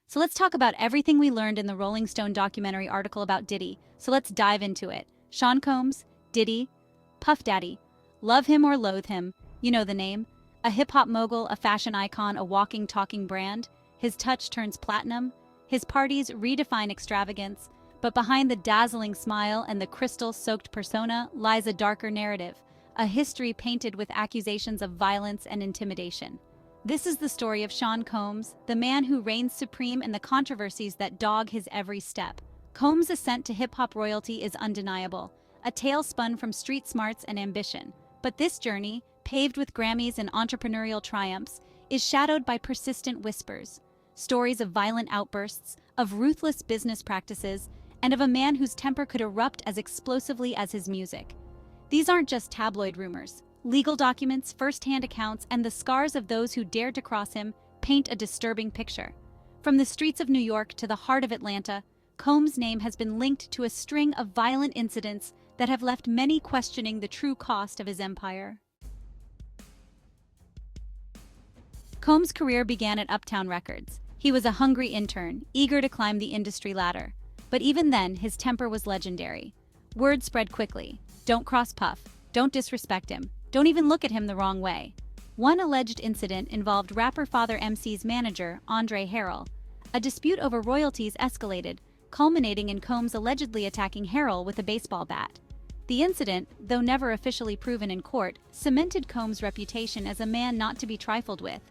So let's talk about everything we learned in the Rolling Stone documentary article about Diddy. So let's dive into it. Sean Combs, Diddy, Puff Daddy. Love him or loathe him, you know the name. A hip-hop mogul, a fashion icon, a walking, talking brand. His touch turns platinum. His parties redefine extravagance. But behind the dazzling smile and the crystal-soaked persona lies a darker narrative, a history painted with accusations of violence and intimidation. This is the story of Sean Combs, the man who reigns supreme in the controversies that dog his every step. Combs' ascent to hip-hop royalty is undeniable, a tale spun from street smarts and ambition. But this journey, paved with Grammys and entrepreneurial triumphs, is shadowed by persistent whispers. Stories of violent outbursts, of ruthless business practices, and of a man whose temper could erupt as explosively as his music. These aren't just tabloid rumors. Legal documents, first-hand accounts, and the scars of those who dared to cross him paint a disturbing picture. From the streets of New York to the heart of Atlanta, Combs' name has been linked to a string of violent incidents that have left many questioning the true cost of his empire. Combs' career began at Uptown Records. He was a hungry intern, eager to climb the industry ladder. But even then, his temper was legendary. Word spread quickly. Don't cross Puff. Don't disrespect him. Don't even look at him the wrong way. One alleged incident involved rapper Viol3nce's manager, Andre Harrell. A dispute over royalties escalated, culminating in Combs allegedly attacking Harrell with a baseball bat. The incident, though never officially proven in court, cemented Combs' reputation as a man not to be trifled with.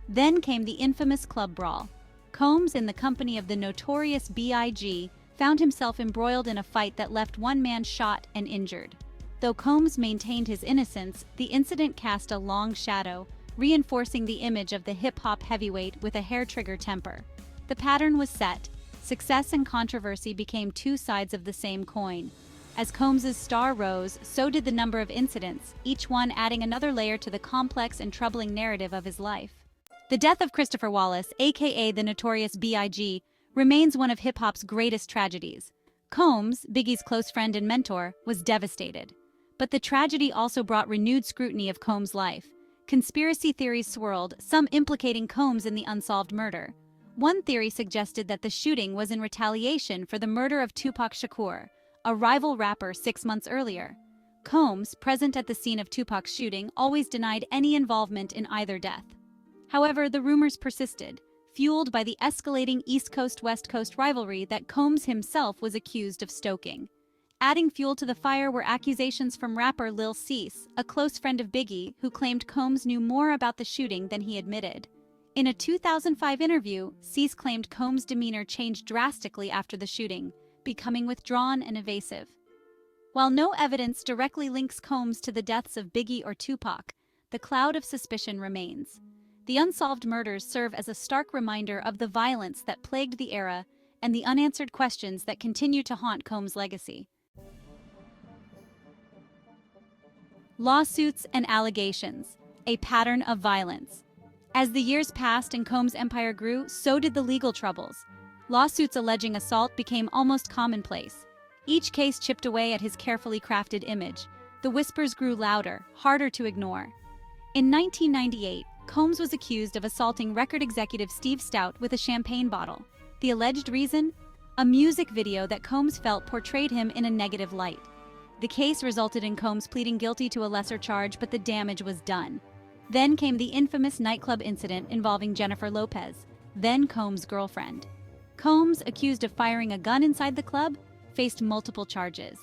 Then came the infamous club brawl. Combs, in the company of the notorious B.I.G., found himself embroiled in a fight that left one man shot and injured. Though Combs maintained his innocence, the incident cast a long shadow, reinforcing the image of the hip-hop heavyweight with a hair-trigger temper. The pattern was set. Success and controversy became two sides of the same coin. As Combs' star rose, so did the number of incidents, each one adding another layer to the complex and troubling narrative of his life. The death of Christopher Wallace, aka the notorious B.I.G., remains one of hip-hop's greatest tragedies. Combs, Biggie's close friend and mentor, was devastated. But the tragedy also brought renewed scrutiny of Combs' life. Conspiracy theories swirled, some implicating Combs in the unsolved murder. One theory suggested that the shooting was in retaliation for the murder of Tupac Shakur, a rival rapper 6 months earlier. Combs, present at the scene of Tupac's shooting, always denied any involvement in either death. However, the rumors persisted, fueled by the escalating East Coast-West Coast rivalry that Combs himself was accused of stoking. Adding fuel to the fire were accusations from rapper Viol3nce, a close friend of Biggie, who claimed Combs knew more about the shooting than he admitted. In a 2005 interview, Viol3nce claimed Combs' demeanor changed drastically after the shooting, becoming withdrawn and evasive. While no evidence directly links Combs to the deaths of Biggie or Tupac, the cloud of suspicion remains. The unsolved murders serve as a stark reminder of the violence that plagued the era and the unanswered questions that continue to haunt Combs' legacy. Lawsuits and allegations, a pattern of violence. As the years passed and Combs' empire grew, so did the legal troubles. Lawsuits alleging assault became almost commonplace. Each case chipped away at his carefully crafted image. The whispers grew louder, harder to ignore. In 1998, Combs was accused of assaulting record executive Steve Stoute with a champagne bottle. The alleged reason? A music video that Combs felt portrayed him in a negative light. The case resulted in Combs pleading guilty to a lesser charge, but the damage was done. Then came the infamous nightclub incident involving Jennifer Lopez, then Combs' girlfriend. Combs, accused of firing a gun inside the club, faced multiple charges.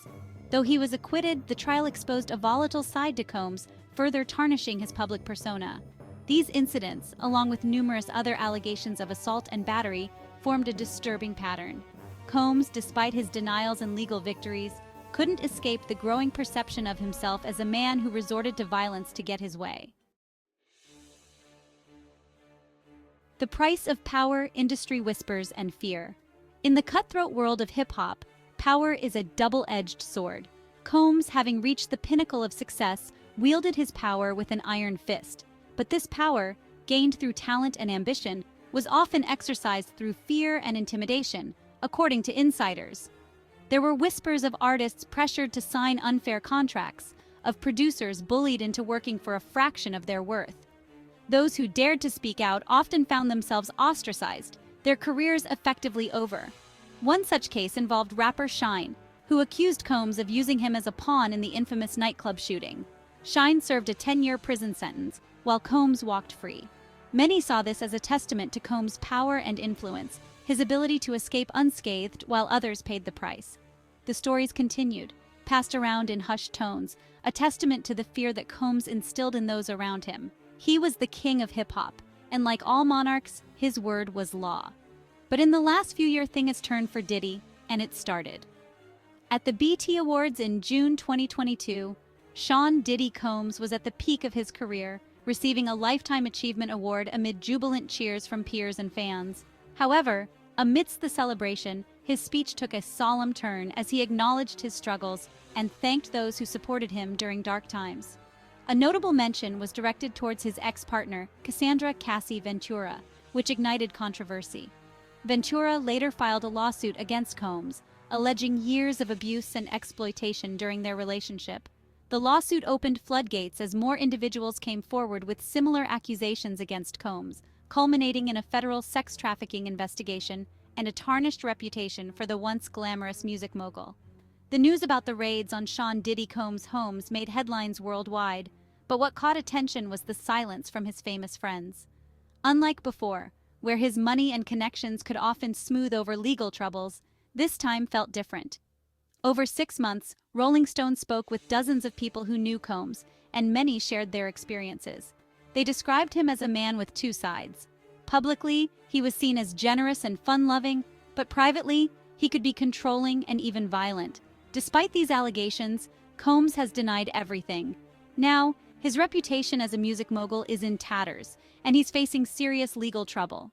Though he was acquitted, the trial exposed a volatile side to Combs, further tarnishing his public persona. These incidents, along with numerous other allegations of assault and battery, formed a disturbing pattern. Combs, despite his denials and legal victories, couldn't escape the growing perception of himself as a man who resorted to violence to get his way. The price of power, industry whispers, and fear. In the cutthroat world of hip-hop, power is a double-edged sword. Combs, having reached the pinnacle of success, wielded his power with an iron fist. But this power, gained through talent and ambition, was often exercised through fear and intimidation, according to insiders. There were whispers of artists pressured to sign unfair contracts, of producers bullied into working for a fraction of their worth. Those who dared to speak out often found themselves ostracized, their careers effectively over. One such case involved rapper Shine, who accused Combs of using him as a pawn in the infamous nightclub shooting. Shine served a 10-year prison sentence, while Combs walked free. Many saw this as a testament to Combs' power and influence, his ability to escape unscathed while others paid the price. The stories continued, passed around in hushed tones, a testament to the fear that Combs instilled in those around him. He was the king of hip-hop, and like all monarchs, his word was law. But in the last few years, things has turned for Diddy, and it started. At the BET Awards in June 2022, Sean Diddy Combs was at the peak of his career, receiving a Lifetime Achievement Award amid jubilant cheers from peers and fans. However, amidst the celebration, his speech took a solemn turn as he acknowledged his struggles and thanked those who supported him during dark times. A notable mention was directed towards his ex-partner, Cassandra "Cassie" Ventura, which ignited controversy. Ventura later filed a lawsuit against Combs, alleging years of abuse and exploitation during their relationship. The lawsuit opened floodgates as more individuals came forward with similar accusations against Combs, culminating in a federal sex trafficking investigation and a tarnished reputation for the once glamorous music mogul. The news about the raids on Sean Diddy Combs' homes made headlines worldwide, but what caught attention was the silence from his famous friends. Unlike before, where his money and connections could often smooth over legal troubles, this time felt different. Over 6 months, Rolling Stone spoke with dozens of people who knew Combs, and many shared their experiences. They described him as a man with two sides. Publicly, he was seen as generous and fun-loving, but privately, he could be controlling and even violent. Despite these allegations, Combs has denied everything. Now, his reputation as a music mogul is in tatters, and he's facing serious legal trouble.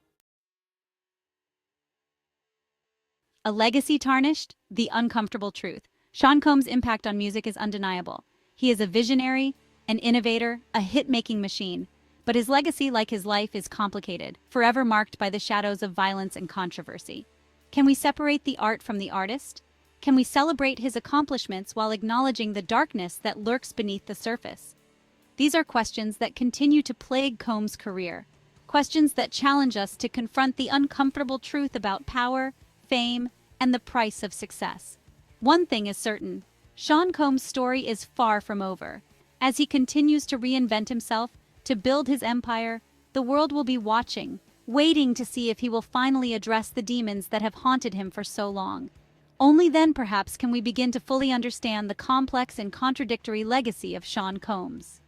A legacy tarnished? The uncomfortable truth. Sean Combs' impact on music is undeniable. He is a visionary, an innovator, a hit-making machine. But his legacy, like his life, is complicated, forever marked by the shadows of violence and controversy. Can we separate the art from the artist? Can we celebrate his accomplishments while acknowledging the darkness that lurks beneath the surface? These are questions that continue to plague Combs' career. Questions that challenge us to confront the uncomfortable truth about power, fame, and the price of success. One thing is certain, Sean Combs' story is far from over. As he continues to reinvent himself, to build his empire, the world will be watching, waiting to see if he will finally address the demons that have haunted him for so long. Only then, perhaps, can we begin to fully understand the complex and contradictory legacy of Sean Combs.